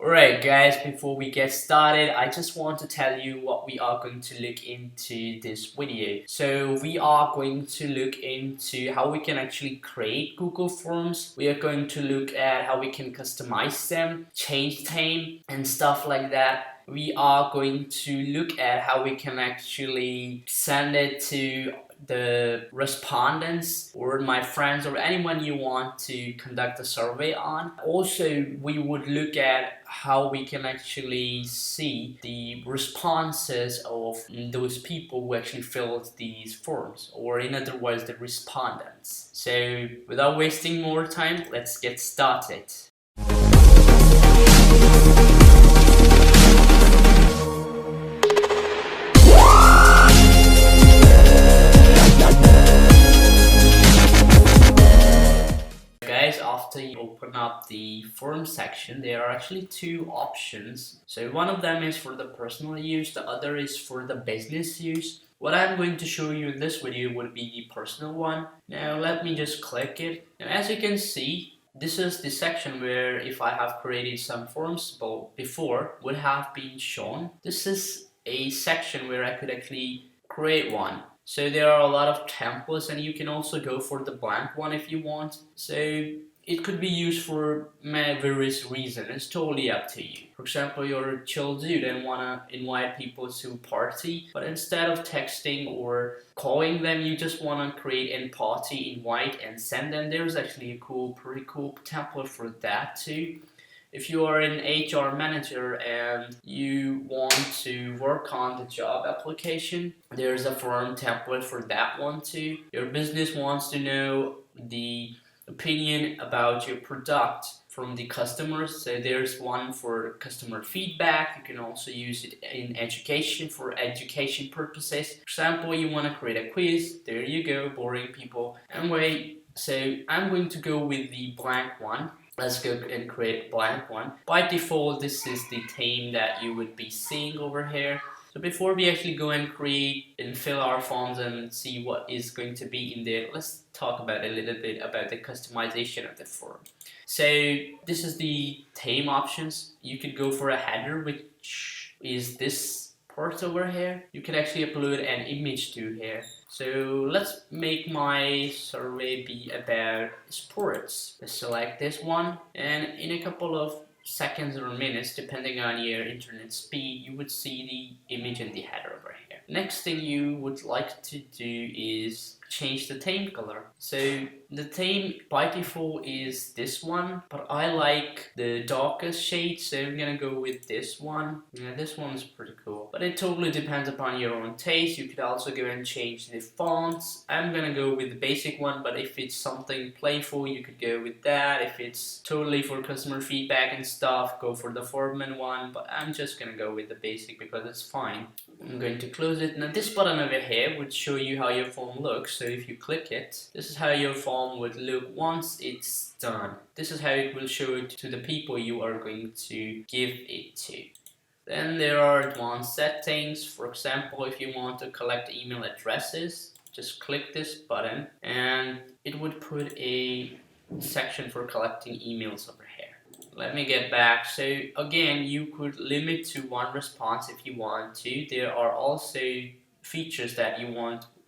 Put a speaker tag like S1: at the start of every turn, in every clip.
S1: Alright guys, before we get started, I just want to tell you what we are going to look into this video. So we are going to look into how we can actually create Google Forms. We are going to look at how we can customize them, change theme and stuff like that. We are going to look at how we can actually send it to the respondents or my friends or anyone you want to conduct a survey on. Also, we would look at how we can actually see the responses of those people who actually filled these forms, or in other words, the respondents. So without wasting more time, let's get started. After you open up the form section, there are actually two options. So one of them is for the personal use, the other is for the business use. What I'm going to show you in this video would be the personal one. Now let me just click it. Now as you can see, this is the section where if I have created some forms before would have been shown. This is a section where I could actually create one. So there are a lot of templates, and you can also go for the blank one if you want. So it could be used for many various reasons. It's totally up to you. For example, you're a chill dude and wanna invite people to a party, but instead of texting or calling them, you just wanna create a party invite and send them. There's actually a pretty cool template for that too. If you are an HR manager and you want to work on the job application, there's a form template for that one too. Your business wants to know the opinion about your product from the customers, so there's one for customer feedback. You can also use it in education for education purposes. For example, you want to create a quiz, there you go, boring people. Anyway, so I'm going to go with the blank one. Let's go and create a blank one. By default, this is the theme that you would be seeing over here. So before we actually go and create and fill our forms and see what is going to be in there, let's talk about a little bit about the customization of the form. So this is the theme options. You could go for a header, which is this part over here. You can actually upload an image to here. So let's make my survey be about sports. Let's select this one, and in a couple of seconds or minutes, depending on your internet speed, you would see the image in the header over here. Next thing you would like to do is change the theme color. So the theme by default is this one, but I like the darkest shade, so I'm gonna go with this one. Yeah, this one's pretty cool, but it totally depends upon your own taste. You could also go and change the fonts. I'm gonna go with the basic one, but if it's something playful, you could go with that. If it's totally for customer feedback and stuff, go for the Foreman one, but I'm just gonna go with the basic because it's fine. I'm going to close it. Now this button over here would show you how your form looks. So if you click it, this is how your form would look once it's done. This is how it will show it to the people you are going to give it to. Then there are advanced settings. For example, if you want to collect email addresses, just click this button and it would put a section for collecting emails over here. Let me get back. So again, you could limit to one response if you want to. There are also features that you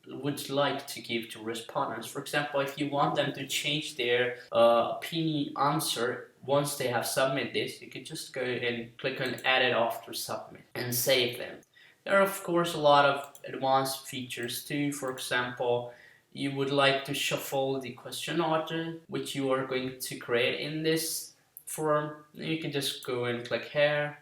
S1: would like to give to respondents. For example, if you want them to change their opinion answer once they have submitted this, you could just go and click on edit after submit and save them. There are of course a lot of advanced features too. For example, you would like to shuffle the question order which you are going to create in this form. You can just go and click here.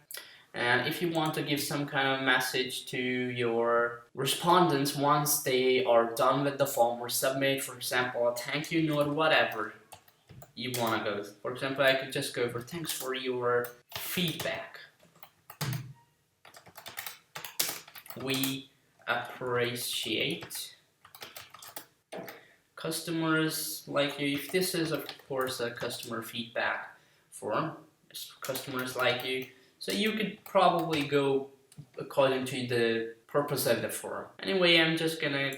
S1: And if you want to give some kind of message to your respondents once they are done with the form or submit, for example, a thank you note, whatever you want to go. For example, I could just go for thanks for your feedback. We appreciate customers like you. If this is of course a customer feedback form, customers like you. So you could probably go according to the purpose of the form. Anyway, I'm just gonna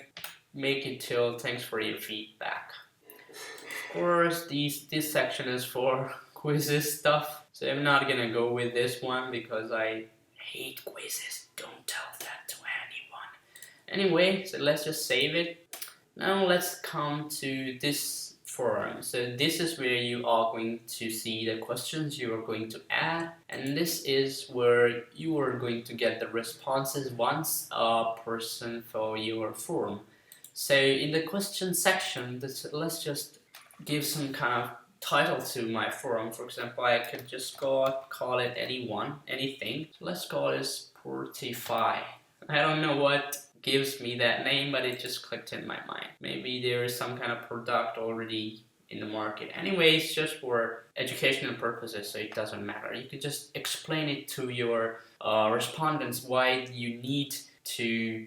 S1: make it till thanks for your feedback. Of course, this section is for quizzes stuff. So I'm not gonna go with this one because I hate quizzes. Don't tell that to anyone. Anyway, so let's just save it. Now let's come to this forum. So this is where you are going to see the questions you are going to add, and this is where you are going to get the responses once a person fill your form. So in the question section, let's just give some kind of title to my forum. For example, I could just call it anything. So let's call it Sportify. I don't know what gives me that name, but it just clicked in my mind. Maybe there is some kind of product already in the market. Anyways, just for educational purposes, so it doesn't matter. You could just explain it to your respondents why you need to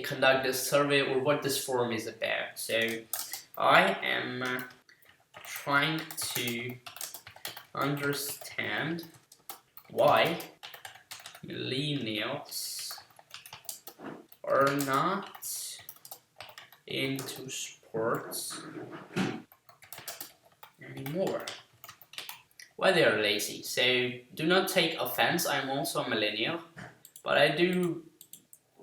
S1: conduct this survey or what this forum is about. So I am trying to understand why millennials are not into sports anymore. Why they are lazy. So do not take offense, I'm also a millennial, but I do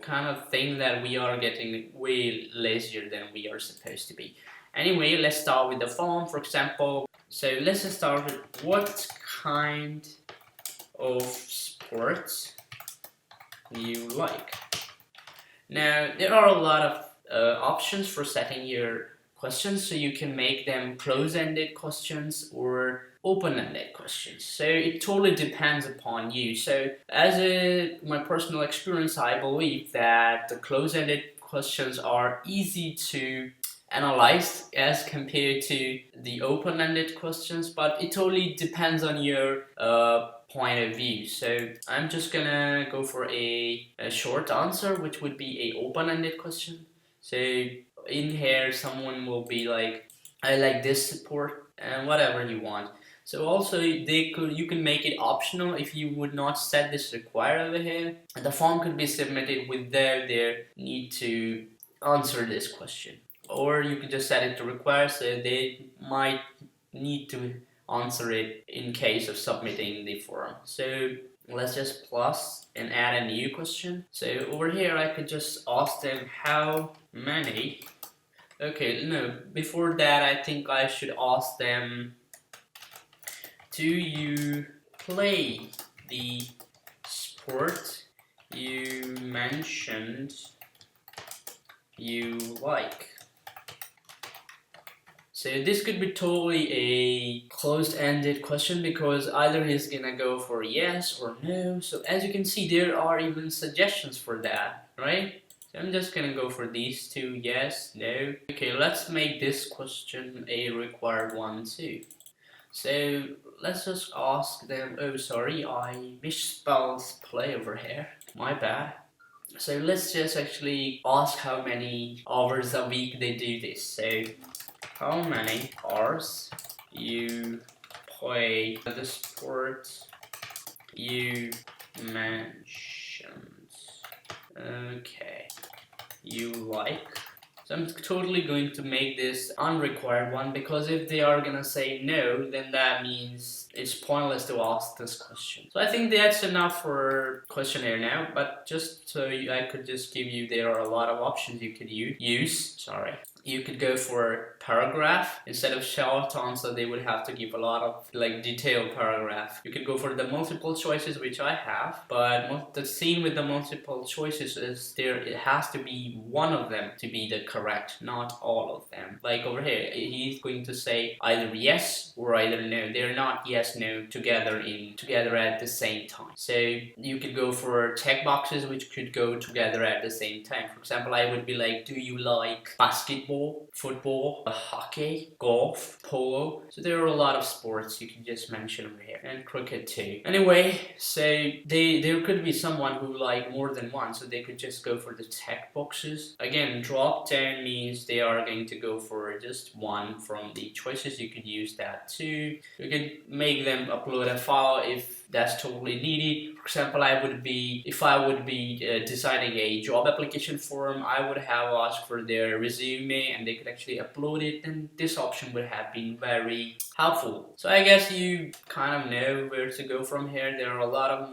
S1: kind of think that we are getting way lazier than we are supposed to be. Anyway, let's start with the form, for example. So let's just start with what kind of sports you like. Now, there are a lot of options for setting your questions, so you can make them close-ended questions or open-ended questions. So it totally depends upon you. So as my personal experience, I believe that the close-ended questions are easy to analyze as compared to the open-ended questions, but it totally depends on your point of view. So I'm just gonna go for a short answer, which would be a open-ended question. So in here someone will be like, I like this support, and whatever you want. So also you can make it optional if you would not set this required over here. The form could be submitted without their need to answer this question. Or you could just set it to require, so they might need to answer it in case of submitting the form. So let's just plus and add a new question. So over here I could just ask them how many. Okay, no, before that I think I should ask them, do you play the sport you mentioned you like? So this could be totally a closed-ended question because either he's gonna go for yes or no. So as you can see, there are even suggestions for that, right? So I'm just gonna go for these two, yes, no. Okay, let's make this question a required one too. So let's just ask them, oh sorry, I misspelled play over here, my bad. So let's just actually ask how many hours a week they do this. So how many hours you play the sport you mentioned. Okay, you like. So I'm totally going to make this unrequired one, because if they are gonna say no, then that means it's pointless to ask this question. So I think that's enough for questionnaire now, but just so I could just give you, there are a lot of options you could use. You could go for paragraph instead of short answer. They would have to give a lot of like detailed paragraph. You could go for the multiple choices, which I have, but the scene with the multiple choices is it has to be one of them to be the correct, not all of them. Like over here, he's going to say either yes or either no. They're not yes, no together at the same time. So you could go for check boxes, which could go together at the same time. For example, I would be like, do you like basketball, football, hockey, golf, polo? So there are a lot of sports you can just mention over here, and cricket too. Anyway, so there could be someone who like more than one, so they could just go for the check boxes. Again, drop down means they are going to go for just one from the choices. You could use that too. You could make them upload a file if that's totally needed. For example, if I would be designing a job application form, I would have asked for their resume and they could actually upload it, and this option would have been very helpful. So I guess you kind of know where to go from here. There are a lot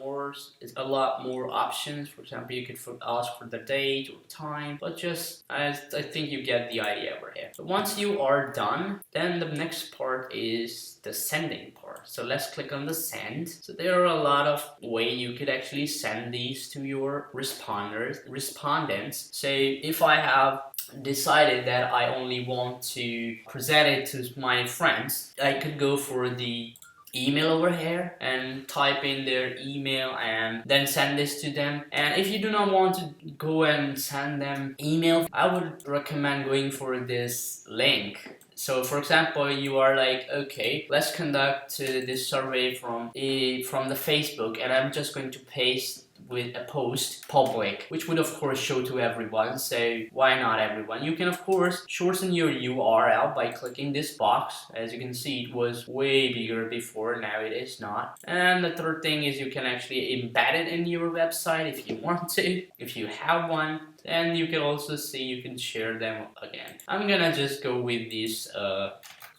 S1: more options. For example, you could ask for the date or time, but just I think you get the idea over here. So once you are done, then the next part is the sending part. So let's click on the send. So there are a lot of ways you could actually send these to your respondents. So if I have decided that I only want to present it to my friends, I could go for the email over here and type in their email and then send this to them. And if you do not want to go and send them email, I would recommend going for this link. So for example, you are like, okay, let's conduct this survey from the Facebook, and I'm just going to paste with a post public, which would of course show to everyone. So why not everyone? You can of course shorten your URL by clicking this box. As you can see, it was way bigger before, now it is not. And the third thing is you can actually embed it in your website if you want to, if you have one. And you can also see you can share them again. I'm gonna just go with this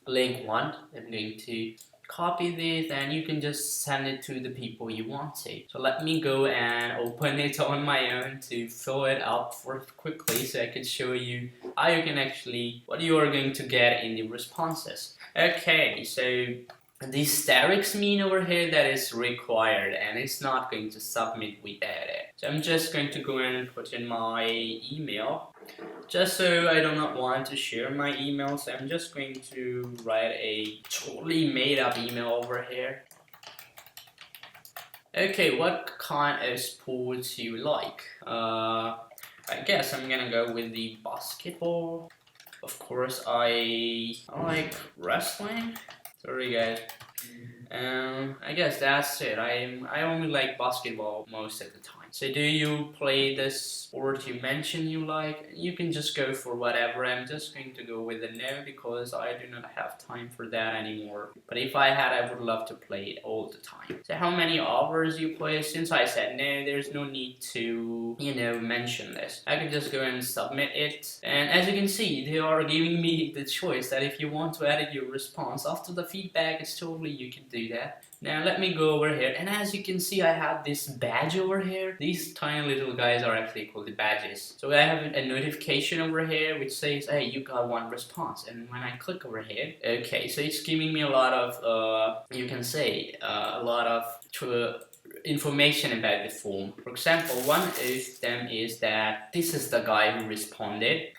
S1: link one. I'm going to copy this and you can just send it to the people you want to. So let me go and open it on my own to fill it up quickly so I can show you how you can actually, what you are going to get in the responses. Okay, so the asterisk mean over here that is required and it's not going to submit without it. So I'm just going to go in and put in my email. Just so I do not want to share my email, so I'm just going to write a totally made up email over here. Okay, what kind of sports you like? I guess I'm gonna go with the basketball. Of course, I like wrestling. Sorry guys. I guess that's it. I only like basketball most of the time. So do you play this sport you mentioned you like? You can just go for whatever. I'm just going to go with a no because I do not have time for that anymore. But if I had, I would love to play it all the time. So how many hours you play? Since I said no, there's no need to, mention this. I can just go and submit it. And as you can see, they are giving me the choice that if you want to edit your response after the feedback, it's totally, you can do that. Now let me go over here, and as you can see, I have this badge over here. These tiny little guys are actually called the badges. So I have a notification over here which says, hey, you got one response. And when I click over here, okay, so it's giving me a lot of, you can say, a lot of information about the form. For example, one of them is that this is the guy who responded.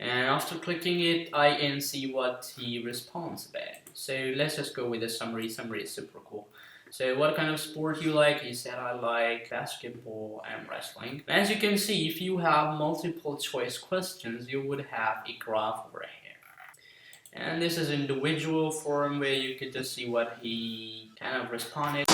S1: And after clicking it, I can see what he responds about. So let's just go with the summary. Summary is super cool. So what kind of sport you like? He said I like basketball and wrestling. As you can see, if you have multiple choice questions, you would have a graph over here. And this is individual form where you could just see what he kind of responded.